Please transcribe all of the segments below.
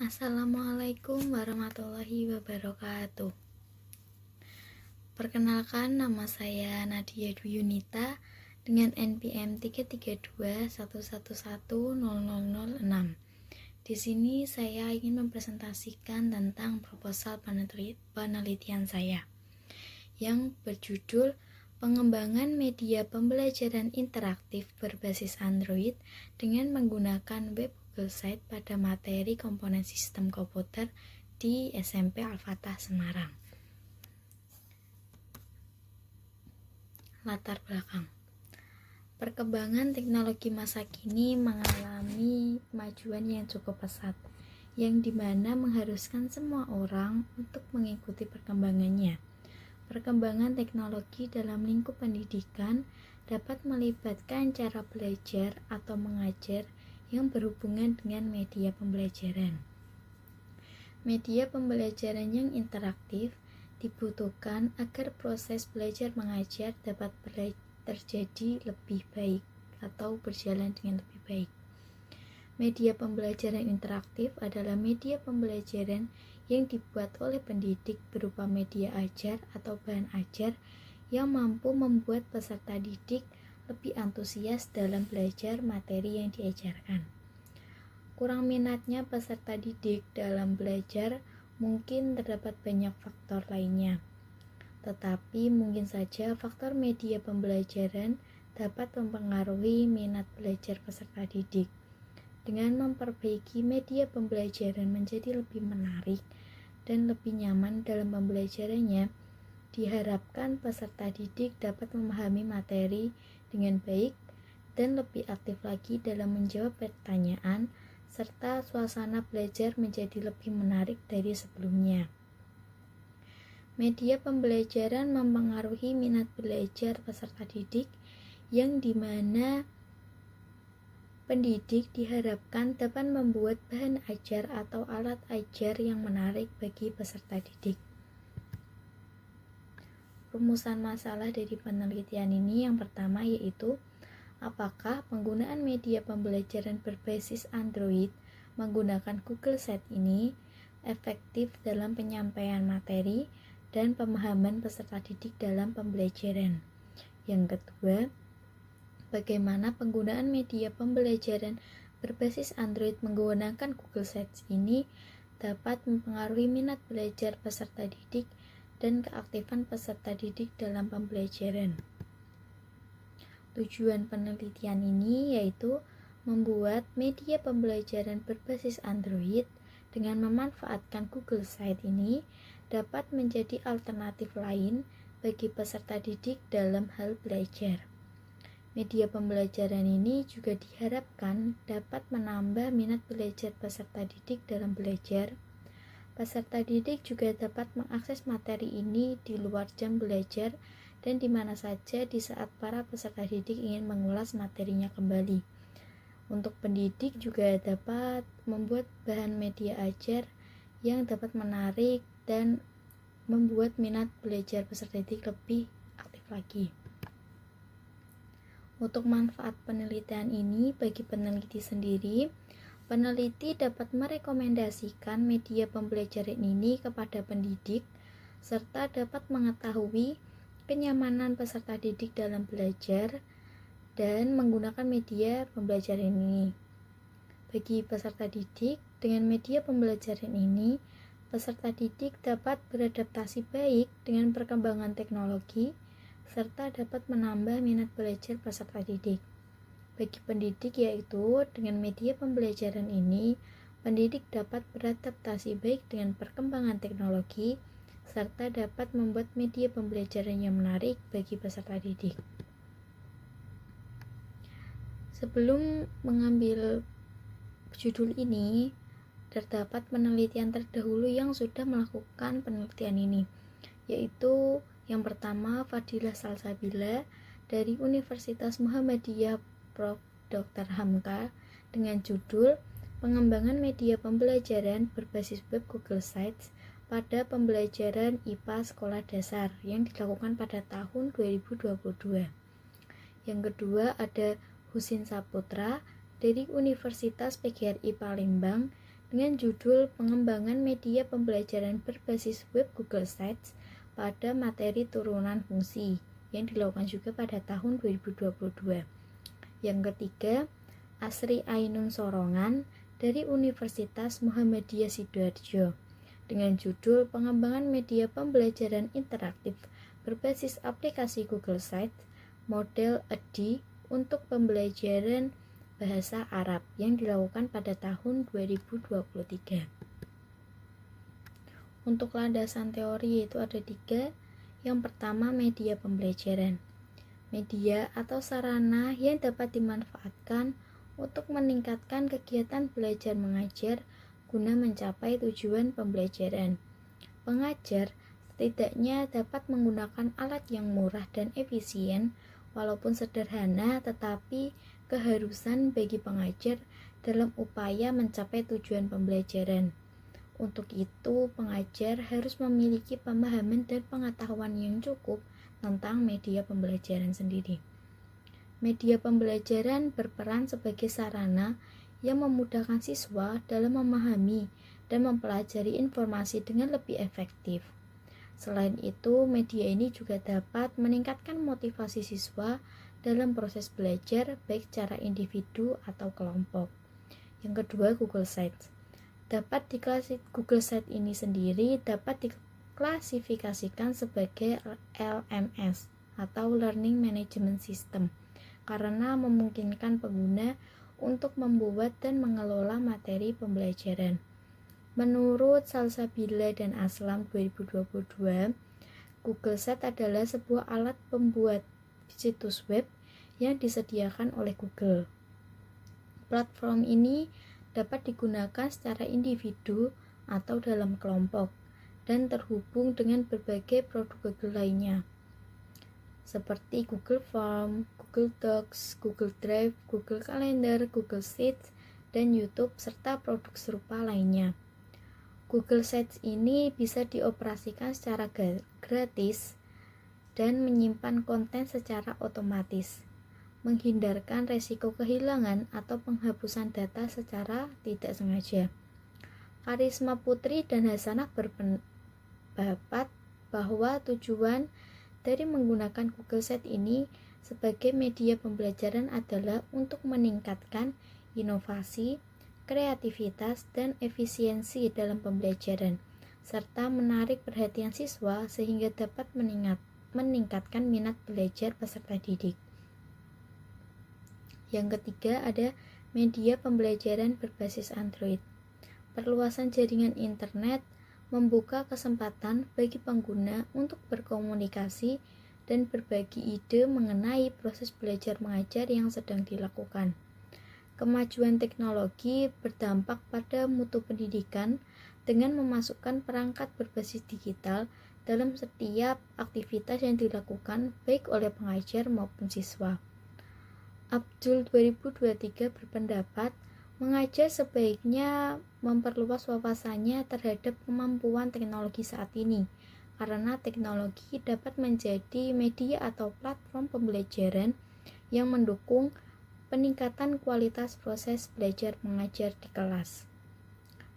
Assalamualaikum warahmatullahi wabarakatuh. Perkenalkan, nama saya Nadia Dwi Yunita dengan NPM 33211100006. Di sini saya ingin mempresentasikan tentang proposal penelitian saya yang berjudul Pengembangan Media Pembelajaran Interaktif Berbasis Android dengan menggunakan web Google Site pada materi komponen sistem komputer di SMP Al-Fatah Semarang. Latar belakang. Perkembangan teknologi masa kini mengalami kemajuan yang cukup pesat, yang dimana mengharuskan semua orang untuk mengikuti perkembangannya. Perkembangan teknologi dalam lingkup pendidikan dapat melibatkan cara belajar atau mengajar yang berhubungan dengan media pembelajaran. Media pembelajaran yang interaktif dibutuhkan agar proses belajar mengajar dapat terjadi lebih baik atau berjalan dengan lebih baik. Media pembelajaran interaktif adalah media pembelajaran yang dibuat oleh pendidik berupa media ajar atau bahan ajar yang mampu membuat peserta didik lebih antusias dalam belajar materi yang diajarkan. Kurang minatnya peserta didik dalam belajar mungkin terdapat banyak faktor lainnya, tetapi mungkin saja faktor media pembelajaran dapat mempengaruhi minat belajar peserta didik. Dengan memperbaiki media pembelajaran menjadi lebih menarik dan lebih nyaman dalam pembelajarannya, diharapkan peserta didik dapat memahami materi dengan baik dan lebih aktif lagi dalam menjawab pertanyaan, serta suasana belajar menjadi lebih menarik dari sebelumnya. Media pembelajaran mempengaruhi minat belajar peserta didik, yang dimana pendidik diharapkan dapat membuat bahan ajar atau alat ajar yang menarik bagi peserta didik. Rumusan masalah dari penelitian ini yang pertama yaitu, apakah penggunaan media pembelajaran berbasis Android menggunakan Google Site ini efektif dalam penyampaian materi dan pemahaman peserta didik dalam pembelajaran. Yang kedua, bagaimana penggunaan media pembelajaran berbasis Android menggunakan Google Sites ini dapat mempengaruhi minat belajar peserta didik dan keaktifan peserta didik dalam pembelajaran. Tujuan penelitian ini yaitu membuat media pembelajaran berbasis Android dengan memanfaatkan Google Site ini dapat menjadi alternatif lain bagi peserta didik dalam hal belajar. Media pembelajaran ini juga diharapkan dapat menambah minat belajar peserta didik dalam belajar. Peserta didik juga dapat mengakses materi ini di luar jam belajar dan di mana saja di saat para peserta didik ingin mengulas materinya kembali. Untuk pendidik juga dapat membuat bahan media ajar yang dapat menarik dan membuat minat belajar peserta didik lebih aktif lagi. Untuk manfaat penelitian ini bagi peneliti sendiri, peneliti dapat merekomendasikan media pembelajaran ini kepada pendidik serta dapat mengetahui kenyamanan peserta didik dalam belajar dan menggunakan media pembelajaran ini. Bagi peserta didik, dengan media pembelajaran ini, peserta didik dapat beradaptasi baik dengan perkembangan teknologi serta dapat menambah minat belajar peserta didik. Bagi pendidik yaitu, dengan media pembelajaran ini, pendidik dapat beradaptasi baik dengan perkembangan teknologi serta dapat membuat media pembelajaran yang menarik bagi peserta didik. Sebelum mengambil judul ini, terdapat penelitian terdahulu yang sudah melakukan penelitian ini, yaitu yang pertama Fadilah Salsabila dari Universitas Muhammadiyah Prof. Dr. Hamka dengan judul Pengembangan Media Pembelajaran Berbasis Web Google Sites pada Pembelajaran IPA Sekolah Dasar yang dilakukan pada tahun 2022. Yang kedua ada Husin Saputra dari Universitas PGRI Palembang dengan judul Pengembangan Media Pembelajaran Berbasis Web Google Sites pada materi turunan fungsi yang dilakukan juga pada tahun 2022. Yang ketiga, Asri Ainun Sorongan dari Universitas Muhammadiyah Sidoarjo dengan judul Pengembangan Media Pembelajaran Interaktif Berbasis Aplikasi Google Sites Model EDI untuk Pembelajaran Bahasa Arab yang dilakukan pada tahun 2023. Untuk landasan teori itu ada 3. Yang pertama, media pembelajaran. Media atau sarana yang dapat dimanfaatkan untuk meningkatkan kegiatan belajar mengajar guna mencapai tujuan pembelajaran. Pengajar setidaknya dapat menggunakan alat yang murah dan efisien, walaupun sederhana, tetapi keharusan bagi pengajar dalam upaya mencapai tujuan pembelajaran. Untuk itu, pengajar harus memiliki pemahaman dan pengetahuan yang cukup tentang media pembelajaran sendiri. Media pembelajaran berperan sebagai sarana yang memudahkan siswa dalam memahami dan mempelajari informasi dengan lebih efektif. Selain itu, media ini juga dapat meningkatkan motivasi siswa dalam proses belajar, baik secara individu atau kelompok. Yang kedua, Google Sites. Google Sites ini sendiri dapat diklasifikasikan sebagai LMS atau Learning Management System karena memungkinkan pengguna untuk membuat dan mengelola materi pembelajaran. Menurut Salsabila dan Aslam 2022, Google Sites adalah sebuah alat pembuat situs web yang disediakan oleh Google. Platform ini dapat digunakan secara individu atau dalam kelompok dan terhubung dengan berbagai produk Google lainnya seperti Google Form, Google Docs, Google Drive, Google Calendar, Google Sheets, dan YouTube serta produk serupa lainnya. Google Sites ini bisa dioperasikan secara gratis dan menyimpan konten secara otomatis, menghindarkan resiko kehilangan atau penghapusan data secara tidak sengaja. Karisma Putri dan Hasanah berpendapat bahwa tujuan dari menggunakan Google Sites ini sebagai media pembelajaran adalah untuk meningkatkan inovasi, kreativitas, dan efisiensi dalam pembelajaran, serta menarik perhatian siswa sehingga dapat meningkatkan minat belajar peserta didik. Yang ketiga ada media pembelajaran berbasis Android. Perluasan jaringan internet membuka kesempatan bagi pengguna untuk berkomunikasi dan berbagi ide mengenai proses belajar mengajar yang sedang dilakukan. Kemajuan teknologi berdampak pada mutu pendidikan dengan memasukkan perangkat berbasis digital dalam setiap aktivitas yang dilakukan baik oleh pengajar maupun siswa. Abdul 2023 berpendapat mengajar sebaiknya memperluas wawasannya terhadap kemampuan teknologi saat ini, karena teknologi dapat menjadi media atau platform pembelajaran yang mendukung peningkatan kualitas proses belajar mengajar di kelas.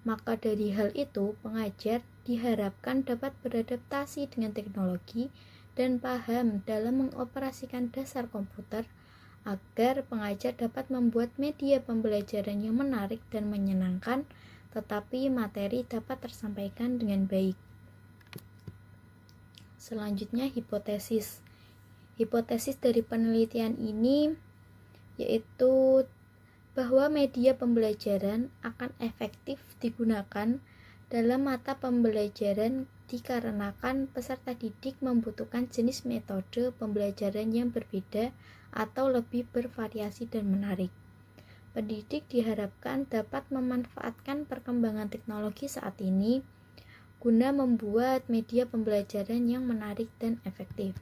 Maka dari hal itu, pengajar diharapkan dapat beradaptasi dengan teknologi dan paham dalam mengoperasikan dasar komputer agar pengajar dapat membuat media pembelajaran yang menarik dan menyenangkan, tetapi materi dapat tersampaikan dengan baik. Selanjutnya, hipotesis. Hipotesis dari penelitian ini yaitu bahwa media pembelajaran akan efektif digunakan dalam mata pembelajaran dikarenakan peserta didik membutuhkan jenis metode pembelajaran yang berbeda atau lebih bervariasi dan menarik. Pendidik diharapkan dapat memanfaatkan perkembangan teknologi saat ini guna membuat media pembelajaran yang menarik dan efektif.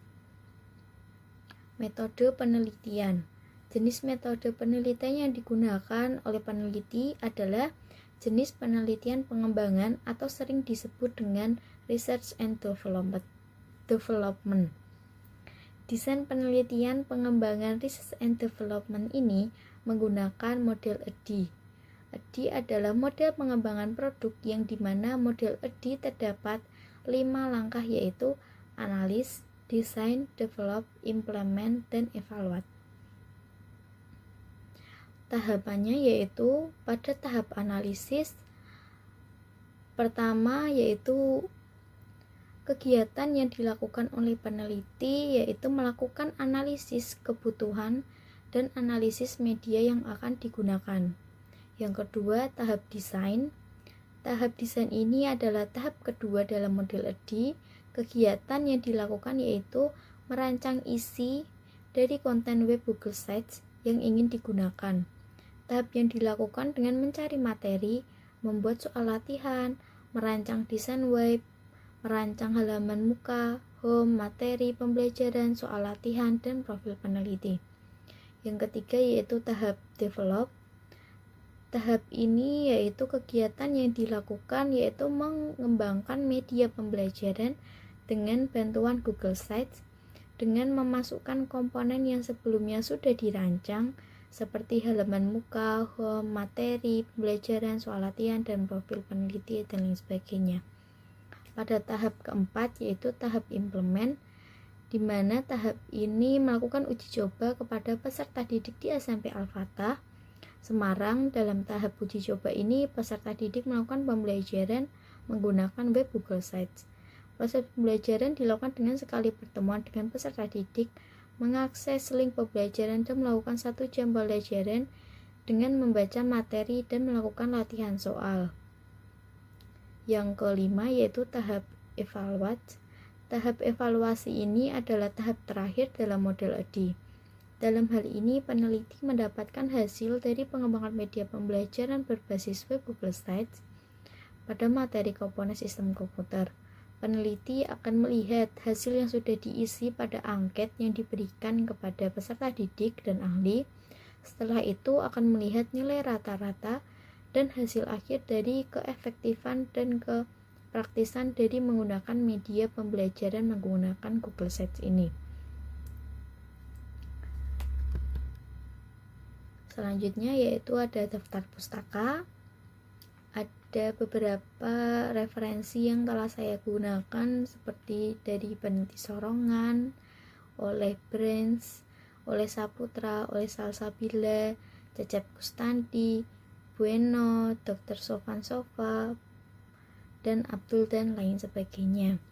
Metode penelitian. Jenis metode penelitian yang digunakan oleh peneliti adalah jenis penelitian pengembangan atau sering disebut dengan research and development. Desain penelitian pengembangan research and development ini menggunakan model EDI. EDI adalah model pengembangan produk yang dimana model EDI terdapat 5 langkah, yaitu analis, desain, develop, implement, dan evaluate. Tahapannya yaitu pada tahap analisis, pertama yaitu kegiatan yang dilakukan oleh peneliti yaitu melakukan analisis kebutuhan dan analisis media yang akan digunakan. Yang kedua, tahap desain. Tahap desain ini adalah tahap kedua dalam model EDI. Kegiatan yang dilakukan yaitu merancang isi dari konten web Google Sites yang ingin digunakan. Tahap yang dilakukan dengan mencari materi, membuat soal latihan, merancang desain web, merancang halaman muka, home, materi pembelajaran, soal latihan, dan profil peneliti. Yang ketiga yaitu tahap develop. Tahap ini yaitu kegiatan yang dilakukan yaitu mengembangkan media pembelajaran dengan bantuan Google Sites dengan memasukkan komponen yang sebelumnya sudah dirancang seperti halaman muka, home, materi pembelajaran, soal latihan, dan profil peneliti, dan lain sebagainya. Pada tahap keempat yaitu tahap implement, di mana tahap ini melakukan uji coba kepada peserta didik di SMP Al-Fatah, Semarang. Dalam tahap uji coba ini, peserta didik melakukan pembelajaran menggunakan web Google Sites. Proses pembelajaran dilakukan dengan sekali pertemuan dengan peserta didik, mengakses link pembelajaran dan melakukan 1 jam pembelajaran dengan membaca materi dan melakukan latihan soal. Yang kelima yaitu tahap evaluate. Tahap evaluasi ini adalah tahap terakhir dalam model EDI. Dalam hal ini, peneliti mendapatkan hasil dari pengembangan media pembelajaran berbasis web Google Sites pada materi komponen sistem komputer. Peneliti akan melihat hasil yang sudah diisi pada angket yang diberikan kepada peserta didik dan ahli. Setelah itu akan melihat nilai rata-rata dan hasil akhir dari keefektifan dan kepraktisan dari menggunakan media pembelajaran menggunakan Google Sites ini. Selanjutnya yaitu ada daftar pustaka. Ada beberapa referensi yang telah saya gunakan seperti dari Peneliti Sorongan, oleh Brands, oleh Saputra, oleh Salsabila, Cecep Kustandi, Bueno, Dr. Sofan Sofa, dan Abdul, dan lain sebagainya.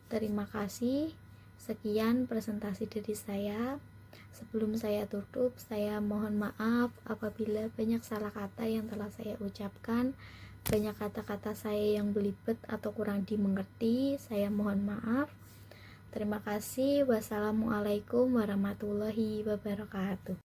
Terima kasih. Sekian presentasi dari saya. Sebelum saya tutup, saya mohon maaf apabila banyak salah kata yang telah saya ucapkan, banyak kata-kata saya yang belibet atau kurang dimengerti. Saya mohon maaf. Terima kasih. Wassalamualaikum warahmatullahi wabarakatuh.